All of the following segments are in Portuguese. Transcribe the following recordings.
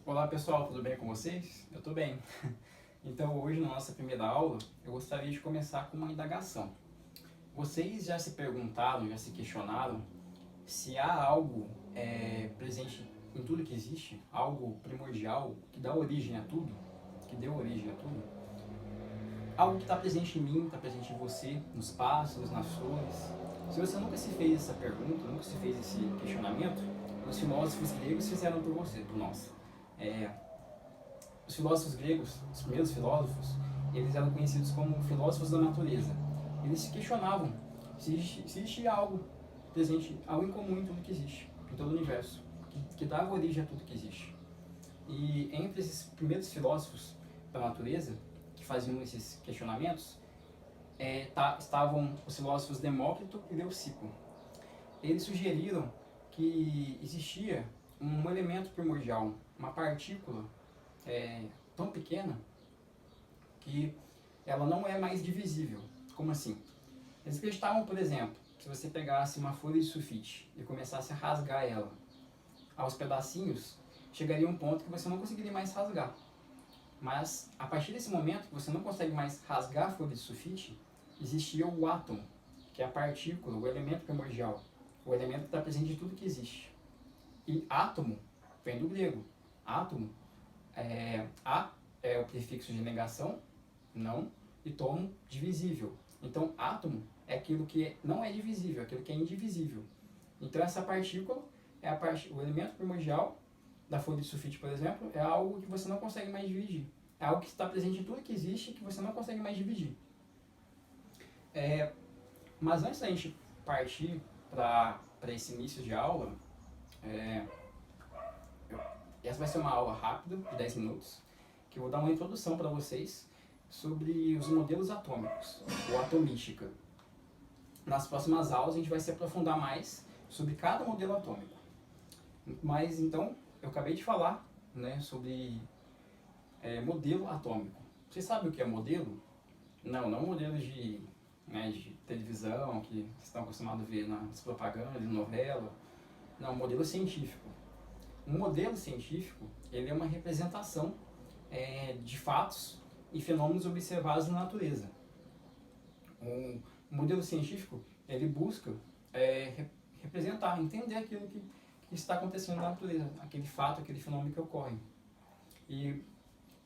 Olá pessoal, tudo bem com vocês? Eu estou bem. Então hoje na nossa primeira aula eu gostaria de começar com uma indagação. Vocês já se perguntaram, já se questionaram se há algo presente em tudo que existe, algo primordial que dá origem a tudo, que deu origem a tudo? Algo que está presente em mim, está presente em você, nos pássaros, nas flores. Se você nunca se fez essa pergunta, nunca se fez esse questionamento, os filósofos gregos fizeram por você, por nós. Os filósofos gregos, os primeiros filósofos, eles eram conhecidos como filósofos da natureza. Eles se questionavam se existia algo presente, algo em comum em tudo que existe, em todo o universo, que dava origem a tudo que existe. E entre esses primeiros filósofos da natureza, que faziam esses questionamentos, estavam os filósofos Demócrito e Leucipo. Eles sugeriram que existia um elemento primordial, uma partícula tão pequena que ela não é mais divisível. Como assim? Eles acreditavam, por exemplo, se você pegasse uma folha de sulfite e começasse a rasgar ela aos pedacinhos, chegaria um ponto que você não conseguiria mais rasgar. Mas a partir desse momento que você não consegue mais rasgar a folha de sulfite, existia o átomo, que é a partícula, o elemento primordial, o elemento que está presente em tudo que existe. E átomo vem do grego. Átomo, a é o prefixo de negação, não, e tomo, divisível. Então, átomo é aquilo que não é divisível, aquilo que é indivisível. Então, essa partícula é o elemento primordial da folha de sulfite, por exemplo, é algo que você não consegue mais dividir. É algo que está presente em tudo que existe e que você não consegue mais dividir. Mas antes da gente partir para esse início de aula, essa vai ser uma aula rápida, de 10 minutos, que eu vou dar uma introdução para vocês sobre os modelos atômicos, ou atomística. Nas próximas aulas a gente vai se aprofundar mais sobre cada modelo atômico. Mas então, eu acabei de falar, né, sobre modelo atômico. Vocês sabem o que é modelo? Não modelos de televisão, que vocês estão acostumados a ver nas propagandas, em novela. Não, modelo científico. Um modelo científico, ele é uma representação de fatos e fenômenos observados na natureza. Um modelo científico, ele busca representar, entender aquilo que está acontecendo na natureza, aquele fato, aquele fenômeno que ocorre. E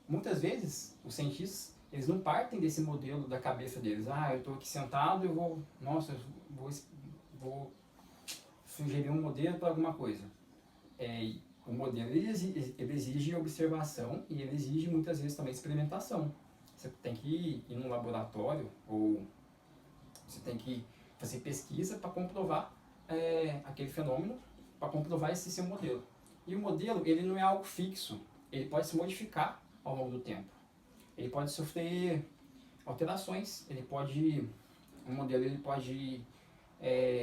muitas vezes, os cientistas, eles não partem desse modelo da cabeça deles. Eu estou aqui sentado e vou sugerir um modelo para alguma coisa. O modelo ele exige observação e ele exige muitas vezes também experimentação. Você tem que ir num laboratório ou você tem que fazer pesquisa para comprovar aquele fenômeno, para comprovar esse seu modelo. E o modelo ele não é algo fixo, ele pode se modificar ao longo do tempo. Ele pode sofrer alterações, o modelo ele pode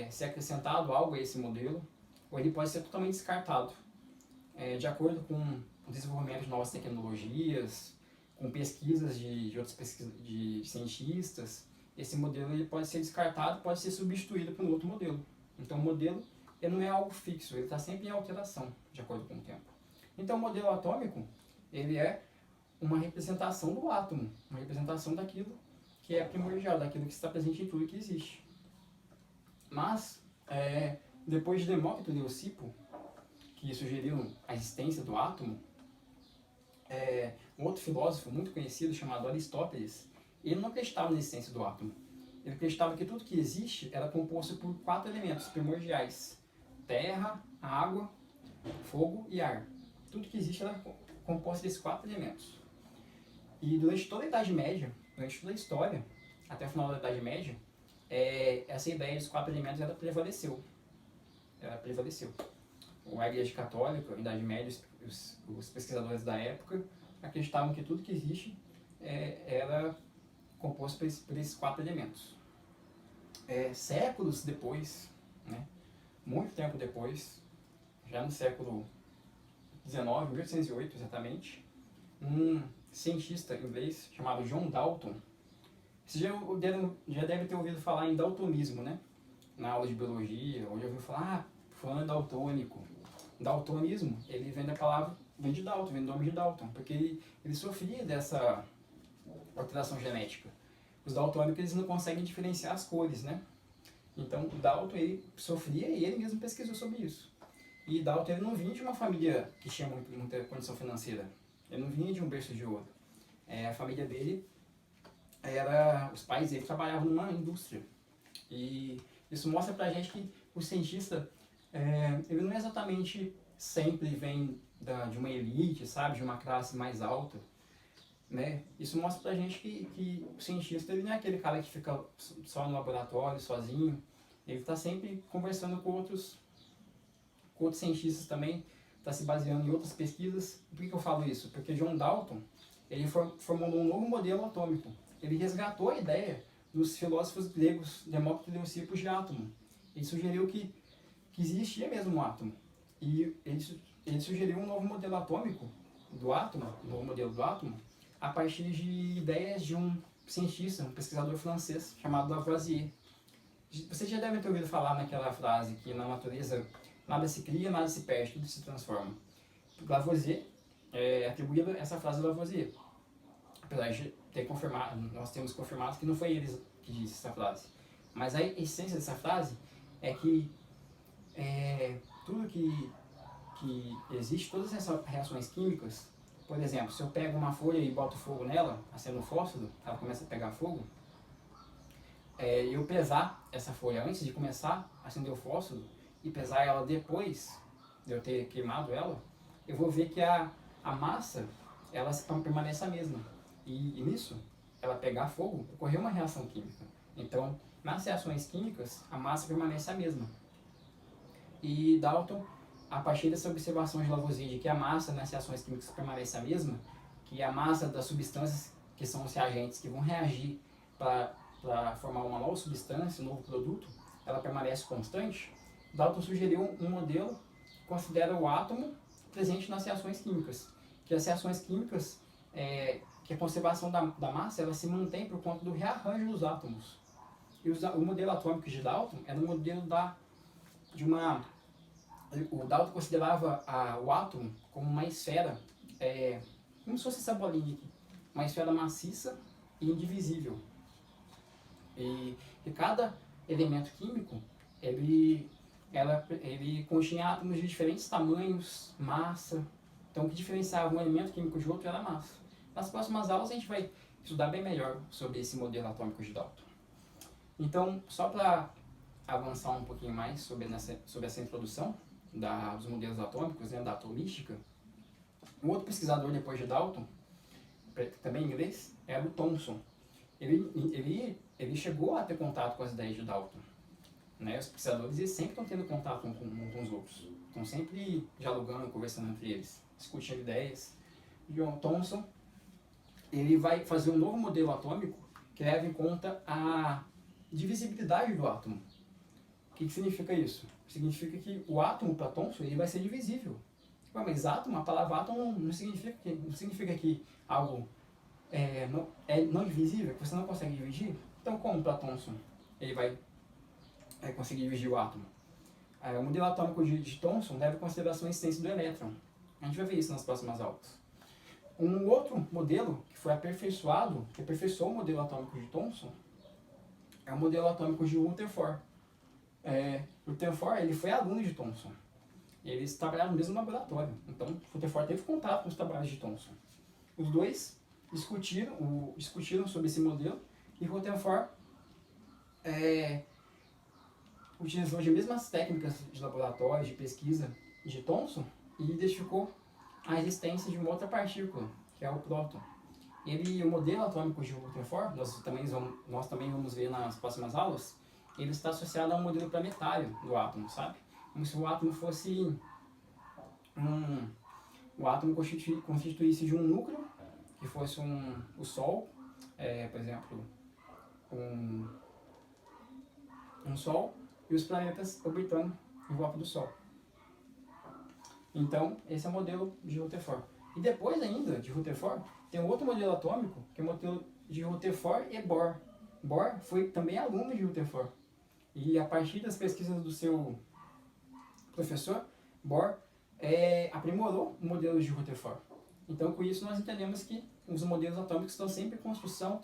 ser acrescentado algo a esse modelo, ou ele pode ser totalmente descartado. De acordo com o desenvolvimento de novas tecnologias, com pesquisas de cientistas, esse modelo ele pode ser descartado, pode ser substituído por um outro modelo. Então o modelo ele não é algo fixo, ele está sempre em alteração, de acordo com o tempo. Então o modelo atômico ele é uma representação do átomo, uma representação daquilo que é primordial, daquilo que está presente em tudo que existe. Mas, depois de Demócrito e Leucipo, que sugeriram a existência do átomo, um outro filósofo muito conhecido chamado Aristóteles, ele não acreditava na existência do átomo. Ele acreditava que tudo que existe era composto por 4 elementos primordiais: terra, água, fogo e ar. Tudo que existe era composto desses 4 elementos. E durante toda a Idade Média, durante toda a história, até o final da Idade Média, essa ideia dos 4 elementos prevaleceu. A Igreja Católica, a Idade Média, os pesquisadores da época acreditavam que tudo que existe era composto por esses 4 elementos. Séculos depois, muito tempo depois, já no século XIX, 1808 exatamente, um cientista inglês chamado John Dalton, você já deve ter ouvido falar em daltonismo, né? Na aula de biologia, ou já ouviu falar, fulano é daltônico. Daltonismo, ele vem da palavra vem de Dalton, vem do nome de Dalton, porque ele sofria dessa alteração genética. Os daltônicos eles não conseguem diferenciar as cores, né? Então o Dalton ele sofria e ele mesmo pesquisou sobre isso. E Dalton ele não vinha de uma família que tinha muita condição financeira. Ele não vinha de um berço de ouro. A família dele os pais dele trabalhavam numa indústria. E isso mostra pra gente que o cientista, ele não é exatamente sempre vem de uma elite, sabe, de uma classe mais alta, né? Isso mostra pra gente que o cientista ele não é aquele cara que fica só no laboratório, sozinho. Ele está sempre conversando com outros cientistas também, está se baseando em outras pesquisas. Por que eu falo isso? Porque John Dalton ele formulou um novo modelo atômico. Ele resgatou a ideia dos filósofos gregos Demócrito e Leucipo de átomo. Ele sugeriu que existia mesmo um átomo. E ele sugeriu um novo modelo atômico do átomo, um novo modelo do átomo, a partir de ideias de um cientista, um pesquisador francês chamado Lavoisier. Vocês já devem ter ouvido falar naquela frase que na natureza nada se cria, nada se perde, tudo se transforma. Lavoisier atribuído essa frase a Lavoisier. Apesar de ter confirmado, nós temos confirmado que não foi ele que disse essa frase. Mas a essência dessa frase é que tudo que existe, todas essas reações químicas, por exemplo, se eu pego uma folha e boto fogo nela, acendo um fósforo, ela começa a pegar fogo, eu pesar essa folha antes de começar a acender o fósforo e pesar ela depois de eu ter queimado ela, eu vou ver que a massa ela permanece a mesma. E nisso, ela pegar fogo, ocorreu uma reação química. Então, nas reações químicas, a massa permanece a mesma. E Dalton, a partir dessa observação de Lavoisier de que a massa nas reações químicas permanece a mesma, que a massa das substâncias, que são os reagentes que vão reagir para formar uma nova substância, um novo produto, ela permanece constante, Dalton sugeriu um modelo que considera o átomo presente nas reações químicas. Que as reações químicas, que a conservação da massa, ela se mantém por conta do rearranjo dos átomos. E o modelo atômico de Dalton era um modelo o Dalton considerava o átomo como uma esfera, como se fosse essa bolinha aqui, uma esfera maciça e indivisível. E cada elemento químico, ele continha átomos de diferentes tamanhos, massa. Então o que diferenciava um elemento químico de outro era a massa. Nas próximas aulas a gente vai estudar bem melhor sobre esse modelo atômico de Dalton. Então, só para avançar um pouquinho mais sobre essa introdução dos modelos atômicos, né, da atomística, um outro pesquisador depois de Dalton, também inglês, era o Thomson. Ele chegou a ter contato com as ideias de Dalton. Né? Os pesquisadores eles sempre estão tendo contato com os outros. Estão sempre dialogando, conversando entre eles, discutindo ideias. John Thomson ele vai fazer um novo modelo atômico que leva em conta a divisibilidade do átomo. O que significa isso? Significa que o átomo, para Thomson, ele vai ser divisível. Mas átomo, a palavra átomo não significa que algo não divisível, que você não consegue dividir. Então, como para Thomson ele vai conseguir dividir o átomo? O modelo atômico de Thomson leva em consideração a existência do elétron. A gente vai ver isso nas próximas aulas. Um outro modelo que foi aperfeiçoado, que aperfeiçoou o modelo atômico de Thomson, é o modelo atômico de Rutherford. Rutherford ele foi aluno de Thomson. Eles trabalharam no mesmo laboratório. Então, Rutherford teve contato com os trabalhos de Thomson. Os dois discutiram sobre esse modelo e Rutherford utilizou as mesmas técnicas de laboratório, de pesquisa de Thomson e identificou a existência de uma outra partícula, que é o próton. O modelo atômico de Rutherford, nós também vamos ver nas próximas aulas, ele está associado a um modelo planetário do átomo, sabe? Como se o átomo fosse o átomo constituísse de um núcleo, que fosse o Sol, por exemplo, um Sol, e os planetas orbitando em volta do Sol. Então, esse é o modelo de Rutherford. E depois ainda de Rutherford, tem um outro modelo atômico, que é o modelo de Rutherford e Bohr. Bohr foi também aluno de Rutherford. E a partir das pesquisas do seu professor, Bohr aprimorou modelos de Rutherford. Então, com isso, nós entendemos que os modelos atômicos estão sempre em construção,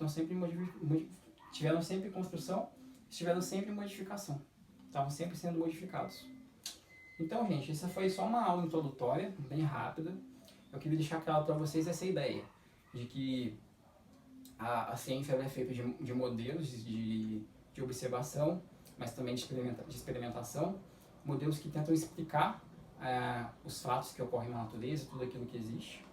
tiveram sempre construção, estiveram sempre em modificação. Estavam sempre sendo modificados. Então, gente, essa foi só uma aula introdutória, bem rápida. Eu queria deixar claro para vocês essa ideia de que a ciência é feita de modelos de observação, mas também de experimentação, modelos que tentam explicar os fatos que ocorrem na natureza, tudo aquilo que existe.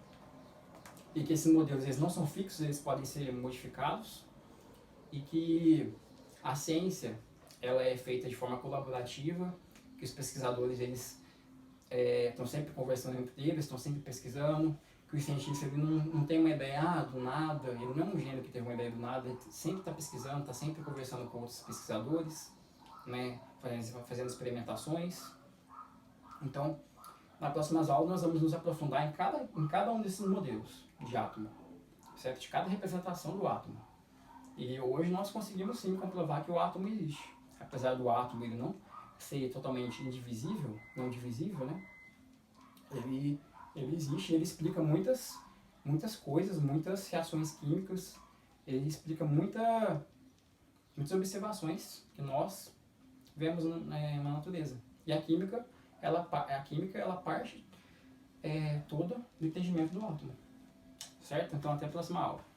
E que esses modelos eles não são fixos, eles podem ser modificados. E que a ciência ela é feita de forma colaborativa, que os pesquisadores eles estão sempre conversando entre eles, estão sempre pesquisando, que o cientista ele não tem uma ideia do nada, ele não é um gênio que teve uma ideia do nada, ele sempre está pesquisando, está sempre conversando com outros pesquisadores, né, fazendo experimentações. Então, nas próximas aulas nós vamos nos aprofundar em cada um desses modelos de átomo, certo? De cada representação do átomo. E hoje nós conseguimos sim comprovar que o átomo existe. Apesar do átomo ele não ser totalmente indivisível, não divisível, né? Ele existe, ele explica muitas coisas, muitas reações químicas, ele explica muitas observações que nós vemos na natureza. E a química, ela parte toda do entendimento do átomo. Certo? Então até a próxima aula.